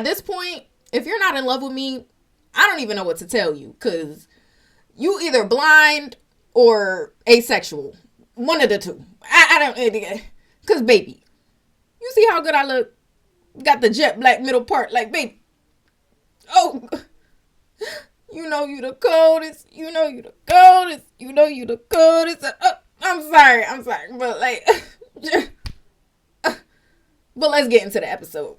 at this point, if you're not in love with me, I don't even know what to tell you, because you either blind or asexual. One of the two. I don't, because baby, you see how good I look? Got the jet black middle part, like, baby. Oh, you know you the coldest. You know you the coldest. You know you the coldest. I'm sorry. But, like, but let's get into the episode.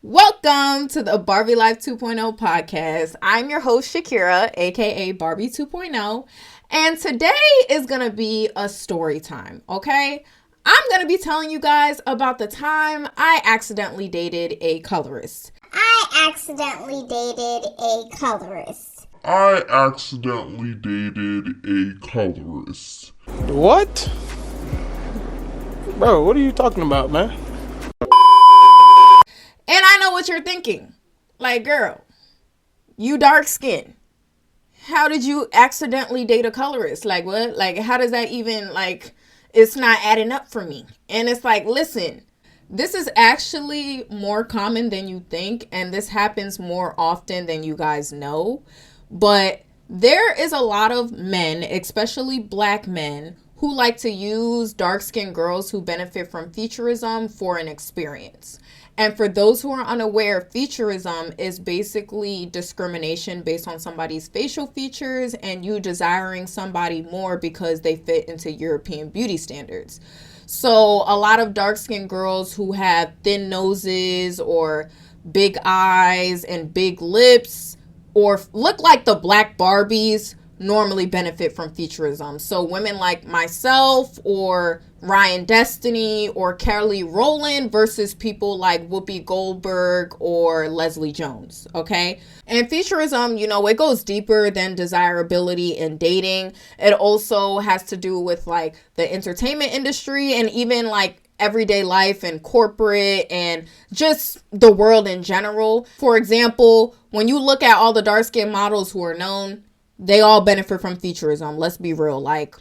Welcome to the Barbie Life 2.0 podcast. I'm your host, Shakira, aka Barbie 2.0. And today is going to be a story time, okay? I'm going to be telling you guys about the time I accidentally dated a colorist. What? Bro, what are you talking about, man? And I know what you're thinking. Like, girl, you dark skinned. How did you accidentally date a colorist? Like, what? Like, how does that even, like, it's not adding up for me. And it's like, listen, this is actually more common than you think. And this happens more often than you guys know. But there is a lot of men, especially black men, who like to use dark-skinned girls who benefit from featurism for an experience. And for those who are unaware, featurism is basically discrimination based on somebody's facial features and you desiring somebody more because they fit into European beauty standards. So a lot of dark-skinned girls who have thin noses or big eyes and big lips or look like the black Barbies normally benefit from featurism. So women like myself or Ryan Destiny or Kelly Rowland versus people like Whoopi Goldberg or Leslie Jones, okay? And featurism, you know, it goes deeper than desirability in dating. It also has to do with like the entertainment industry and even like everyday life and corporate and just the world in general. For example, when you look at all the dark-skinned models who are known, they all benefit from featurism. Let's be real. Like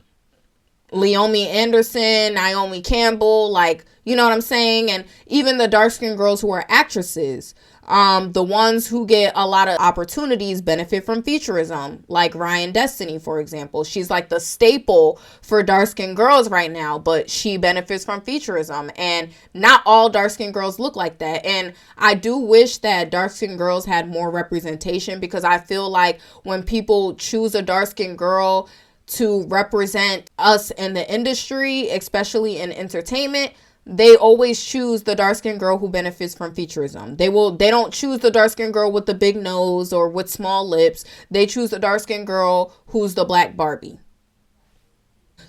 Leomi Anderson, Naomi Campbell, like, you know what I'm saying? And even the dark-skinned girls who are actresses, the ones who get a lot of opportunities benefit from featurism, like Ryan Destiny, for example. She's like the staple for dark-skinned girls right now, but she benefits from featurism. And not all dark-skinned girls look like that. And I do wish that dark-skinned girls had more representation, because I feel like when people choose a dark-skinned girl to represent us in the industry, especially in entertainment, they always choose the dark-skinned girl who benefits from featurism. They don't choose the dark-skinned girl with the big nose or with small lips. They choose the dark-skinned girl who's the black Barbie.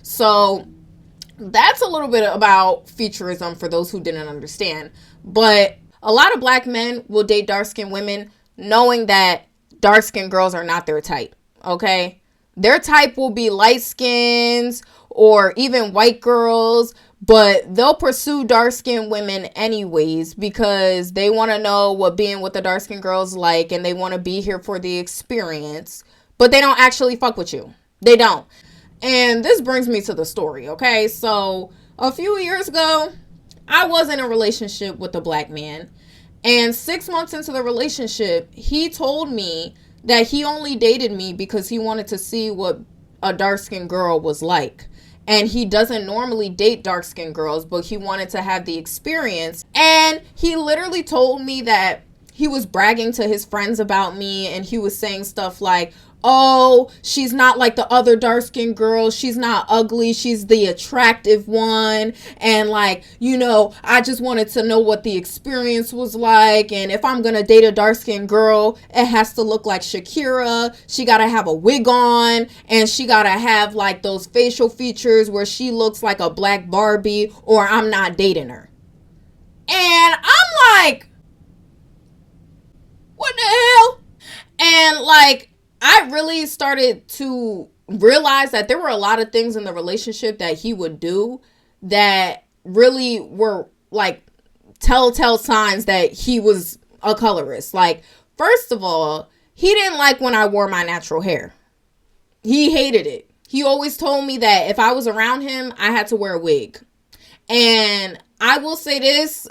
So that's a little bit about featurism for those who didn't understand. But a lot of black men will date dark-skinned women knowing that dark-skinned girls are not their type, okay? Their type will be light skins or even white girls, but they'll pursue dark-skinned women anyways because they want to know what being with the dark-skinned girls like, and they want to be here for the experience, but they don't actually fuck with you. They don't. And this brings me to the story, okay? So a few years ago, I was in a relationship with a black man, and 6 months into the relationship, he told me that he only dated me because he wanted to see what a dark-skinned girl was like. And he doesn't normally date dark-skinned girls, but he wanted to have the experience. And he literally told me that he was bragging to his friends about me, and he was saying stuff like, oh, she's not like the other dark-skinned girls. She's not ugly. She's the attractive one. And like, you know, I just wanted to know what the experience was like. And if I'm going to date a dark-skinned girl, it has to look like Shakira. She got to have a wig on, and she got to have like those facial features where she looks like a black Barbie, or I'm not dating her. And I'm like, what the hell? And like, I really started to realize that there were a lot of things in the relationship that he would do that really were like telltale signs that he was a colorist. Like, first of all, he didn't like when I wore my natural hair. He hated it. He always told me that if I was around him, I had to wear a wig. And I will say this,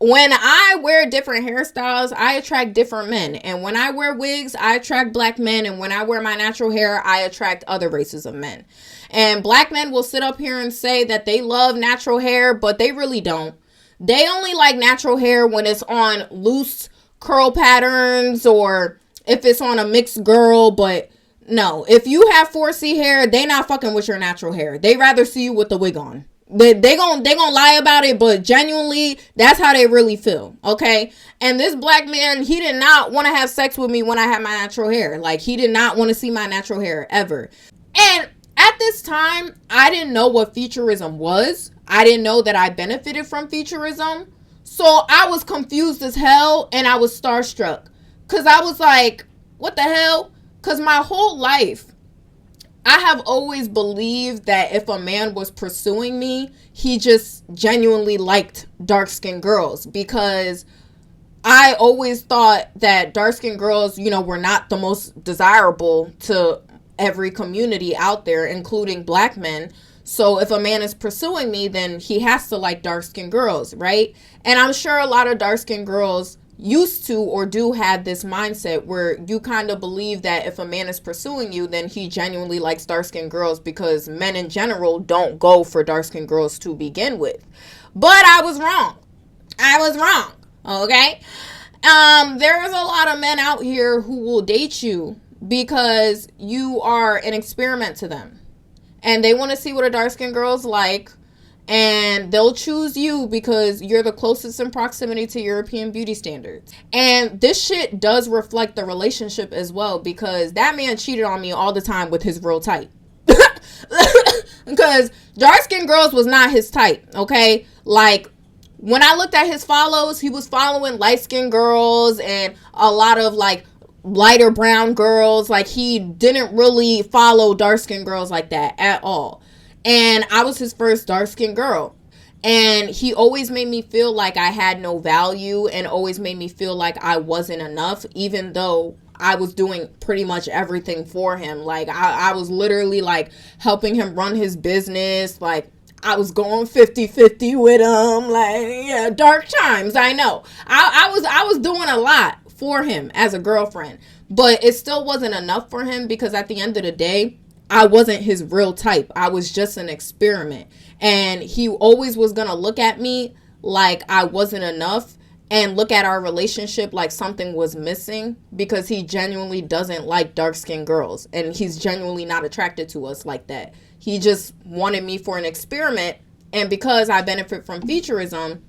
when I wear different hairstyles, I attract different men. And when I wear wigs, I attract black men. And when I wear my natural hair, I attract other races of men. And black men will sit up here and say that they love natural hair, but they really don't. They only like natural hair when it's on loose curl patterns or if it's on a mixed girl. But no, if you have 4C hair, they not fucking with your natural hair. They rather see you with the wig on. They gonna lie about it, but genuinely, that's how they really feel, okay? And this black man, he did not want to have sex with me when I had my natural hair. Like, he did not want to see my natural hair, ever. And at this time, I didn't know what featurism was. I didn't know that I benefited from featurism. So, I was confused as hell, and I was starstruck. Because I was like, what the hell? Because my whole life, I have always believed that if a man was pursuing me, he just genuinely liked dark-skinned girls, because I always thought that dark-skinned girls, you know, were not the most desirable to every community out there, including black men. So if a man is pursuing me, then he has to like dark-skinned girls, right? And I'm sure a lot of dark-skinned girls used to or do have this mindset where you kind of believe that if a man is pursuing you, then he genuinely likes dark-skinned girls, because men in general don't go for dark-skinned girls to begin with. But I was wrong. Okay? There's a lot of men out here who will date you because you are an experiment to them. And they want to see what a dark-skinned girl's like. And they'll choose you because you're the closest in proximity to European beauty standards. And this shit does reflect the relationship as well, because that man cheated on me all the time with his real type. Because dark-skinned girls was not his type, okay? Like, when I looked at his follows, he was following light-skinned girls and a lot of, like, lighter brown girls. Like, he didn't really follow dark-skinned girls like that at all. And I was his first dark-skinned girl. And he always made me feel like I had no value and always made me feel like I wasn't enough, even though I was doing pretty much everything for him. Like, I was literally, like, helping him run his business. Like, I was going 50-50 with him. Like, yeah, dark times, I know. I was doing a lot for him as a girlfriend. But it still wasn't enough for him, because at the end of the day, I wasn't his real type. I was just an experiment. And he always was going to look at me like I wasn't enough and look at our relationship like something was missing, because he genuinely doesn't like dark-skinned girls. And he's genuinely not attracted to us like that. He just wanted me for an experiment. And because I benefit from featurism,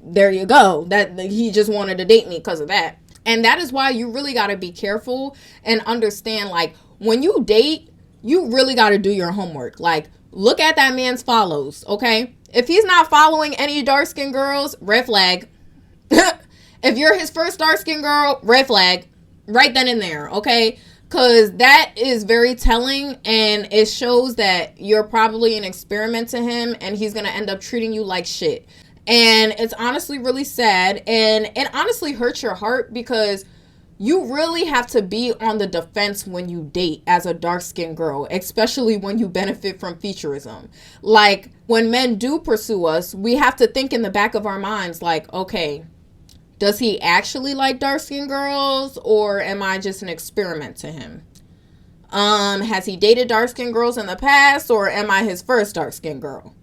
there you go. That he just wanted to date me because of that. And that is why you really got to be careful and understand, like, when you date, you really got to do your homework. Like, look at that man's follows, okay? If he's not following any dark-skinned girls, red flag. If you're his first dark-skinned girl, red flag. Right then and there, okay? Because that is very telling, and it shows that you're probably an experiment to him, and he's going to end up treating you like shit. And it's honestly really sad, and it honestly hurts your heart, because you really have to be on the defense when you date as a dark-skinned girl, especially when you benefit from featurism. Like, when men do pursue us, we have to think in the back of our minds, like, okay, does he actually like dark-skinned girls, or am I just an experiment to him? Has he dated dark-skinned girls in the past, or am I his first dark-skinned girl?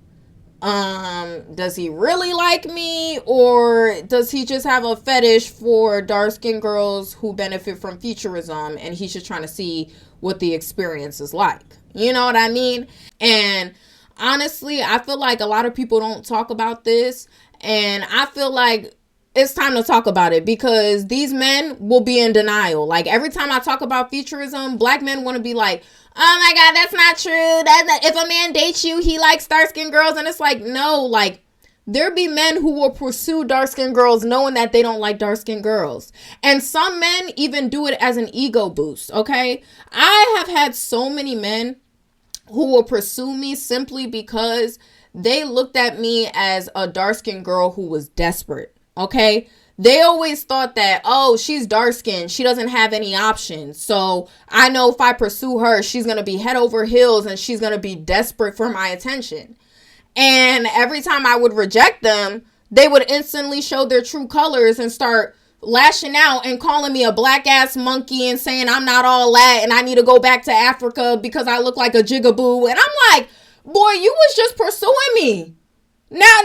Does he really like me, or does he just have a fetish for dark-skinned girls who benefit from featurism, and he's just trying to see what the experience is like? You know what I mean? And honestly, I feel like a lot of people don't talk about this, and I feel like it's time to talk about it, because these men will be in denial. Like, every time I talk about featurism, black men want to be like, oh my God, that's not true. If a man dates you, he likes dark-skinned girls. And it's like, no, like, there be men who will pursue dark-skinned girls knowing that they don't like dark-skinned girls. And some men even do it as an ego boost, okay? I have had so many men who will pursue me simply because they looked at me as a dark-skinned girl who was desperate, okay? They always thought that, oh, she's dark-skinned, she doesn't have any options. So I know if I pursue her, she's going to be head over heels and she's going to be desperate for my attention. And every time I would reject them, they would instantly show their true colors and start lashing out and calling me a black ass monkey and saying I'm not all that and I need to go back to Africa because I look like a jigaboo. And I'm like, boy, you was just pursuing me. Now,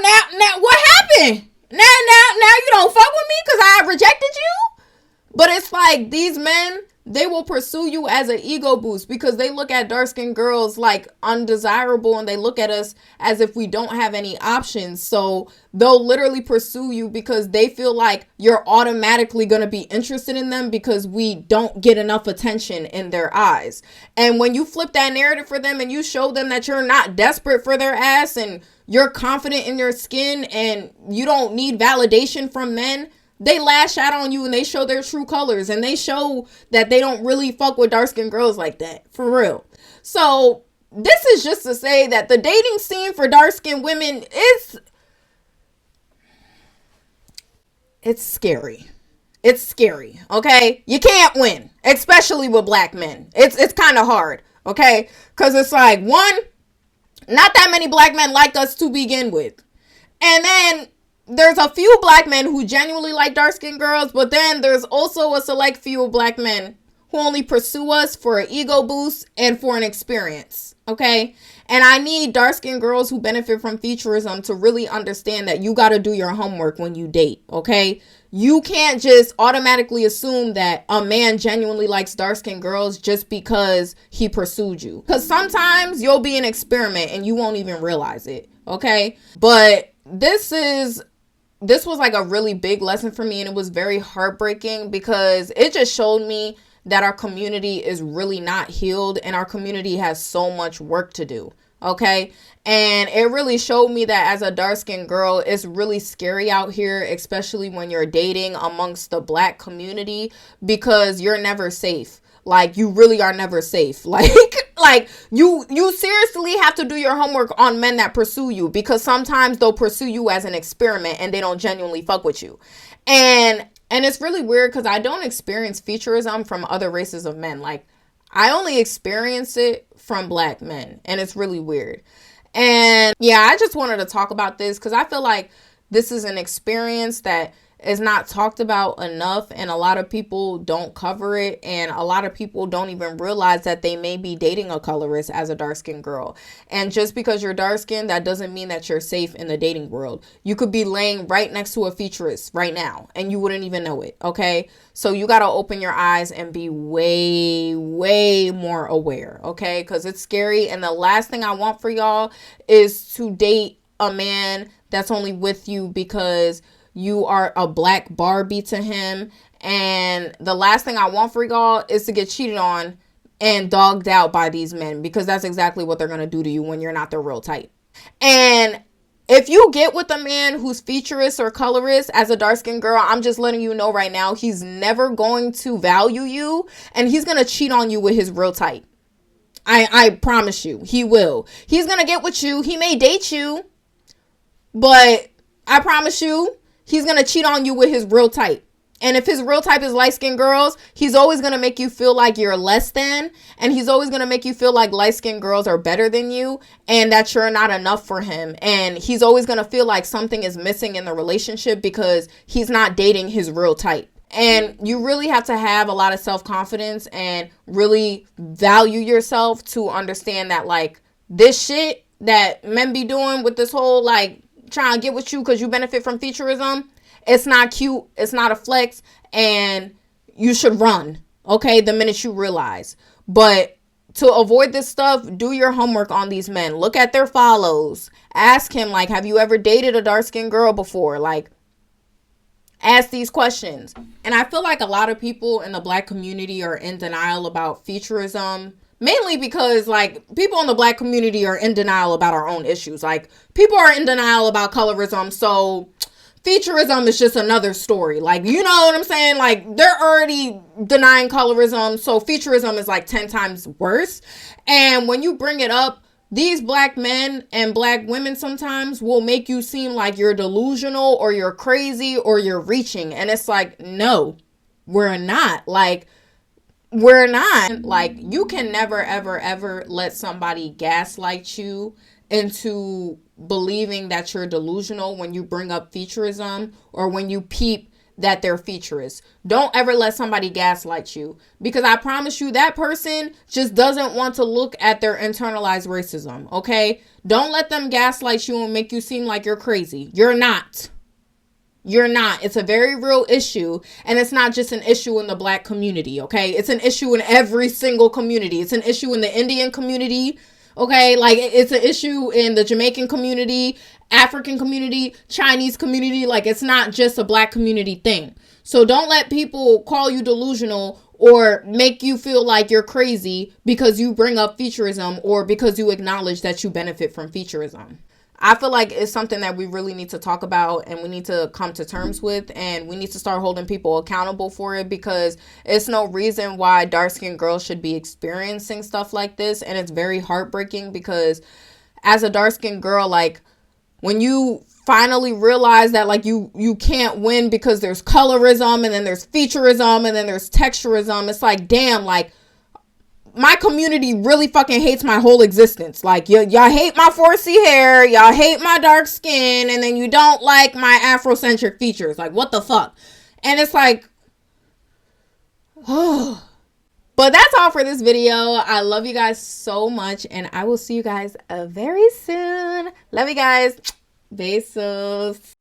what happened? Now you don't fuck with me because I rejected you? But it's like these men, they will pursue you as an ego boost because they look at dark-skinned girls like undesirable and they look at us as if we don't have any options. So they'll literally pursue you because they feel like you're automatically going to be interested in them because we don't get enough attention in their eyes. And when you flip that narrative for them and you show them that you're not desperate for their ass and you're confident in your skin and you don't need validation from men, they lash out on you and they show their true colors and they show that they don't really fuck with dark-skinned girls like that, for real. So this is just to say that the dating scene for dark-skinned women it's scary. It's scary, okay? You can't win, especially with black men. It's kind of hard, okay? Because it's like, one, not that many black men like us to begin with. And then there's a few black men who genuinely like dark-skinned girls, but then there's also a select few black men who only pursue us for an ego boost and for an experience, okay? And I need dark-skinned girls who benefit from featurism to really understand that you got to do your homework when you date, okay? You can't just automatically assume that a man genuinely likes dark-skinned girls just because he pursued you. Because sometimes you'll be an experiment and you won't even realize it, okay? But this was like a really big lesson for me, and it was very heartbreaking because it just showed me that our community is really not healed and our community has so much work to do, okay? And it really showed me that as a dark-skinned girl, it's really scary out here, especially when you're dating amongst the black community, because you're never safe. Like, you really are never safe. Like you seriously have to do your homework on men that pursue you, because sometimes they'll pursue you as an experiment and they don't genuinely fuck with you. And it's really weird because I don't experience featurism from other races of men. Like, I only experience it from black men, and it's really weird. And yeah, I just wanted to talk about this because I feel like this is an experience that is not talked about enough, and a lot of people don't cover it, and a lot of people don't even realize that they may be dating a colorist as a dark-skinned girl. And just because you're dark-skinned, that doesn't mean that you're safe in the dating world. You could be laying right next to a featurist right now and you wouldn't even know it, okay? So you got to open your eyes and be way more aware, okay? Because it's scary, and the last thing I want for y'all is to date a man that's only with you because you are a black Barbie to him. And the last thing I want for y'all is to get cheated on and dogged out by these men, because that's exactly what they're going to do to you when you're not their real type. And if you get with a man who's featurist or colorist as a dark-skinned girl, I'm just letting you know right now, he's never going to value you, and he's going to cheat on you with his real type. I promise you, he will. He's going to get with you. He may date you, but I promise you, he's going to cheat on you with his real type. And if his real type is light-skinned girls, he's always going to make you feel like you're less than. And he's always going to make you feel like light-skinned girls are better than you and that you're not enough for him. And he's always going to feel like something is missing in the relationship because he's not dating his real type. And you really have to have a lot of self-confidence and really value yourself to understand that, like, this shit that men be doing with this whole, like, trying to get with you because you benefit from featurism, it's not cute, it's not a flex, and you should run, okay, the minute you realize. But to avoid this stuff, do your homework on these men. Look at their follows. Ask him, like, have you ever dated a dark-skinned girl before? Like, ask these questions. And I feel like a lot of people in the black community are in denial about featurism, mainly because, like, people in the black community are in denial about our own issues. Like, people are in denial about colorism, so featurism is just another story. Like, you know what I'm saying? Like, they're already denying colorism, so featurism is like 10 times worse. And when you bring it up, these black men and black women sometimes will make you seem like you're delusional or you're crazy or you're reaching. And it's like, no, we're not. Like, we're not. Like, you can never, ever, ever let somebody gaslight you into believing that you're delusional when you bring up featurism or when you peep that they're featurists. Don't ever let somebody gaslight you, because I promise you that person just doesn't want to look at their internalized racism, okay? Don't let them gaslight you and make you seem like you're crazy. You're not. You're not. It's a very real issue, and it's not just an issue in the Black community, okay? It's an issue in every single community. It's an issue in the Indian community, okay? Like, it's an issue in the Jamaican community, African community, Chinese community. Like, it's not just a Black community thing. So don't let people call you delusional or make you feel like you're crazy because you bring up featurism or because you acknowledge that you benefit from featurism. I feel like it's something that we really need to talk about and we need to come to terms with, and we need to start holding people accountable for it, because it's no reason why dark-skinned girls should be experiencing stuff like this. And it's very heartbreaking, because as a dark-skinned girl, like, when you finally realize that, like, you can't win because there's colorism and then there's featurism and then there's texturism, it's like, damn, like, my community really fucking hates my whole existence. Like, y'all hate my 4C hair, y'all hate my dark skin, and then you don't like my Afrocentric features. Like, what the fuck? And it's like, oh. But that's all for this video. I love you guys so much, and I will see you guys very soon. Love you guys. Besos.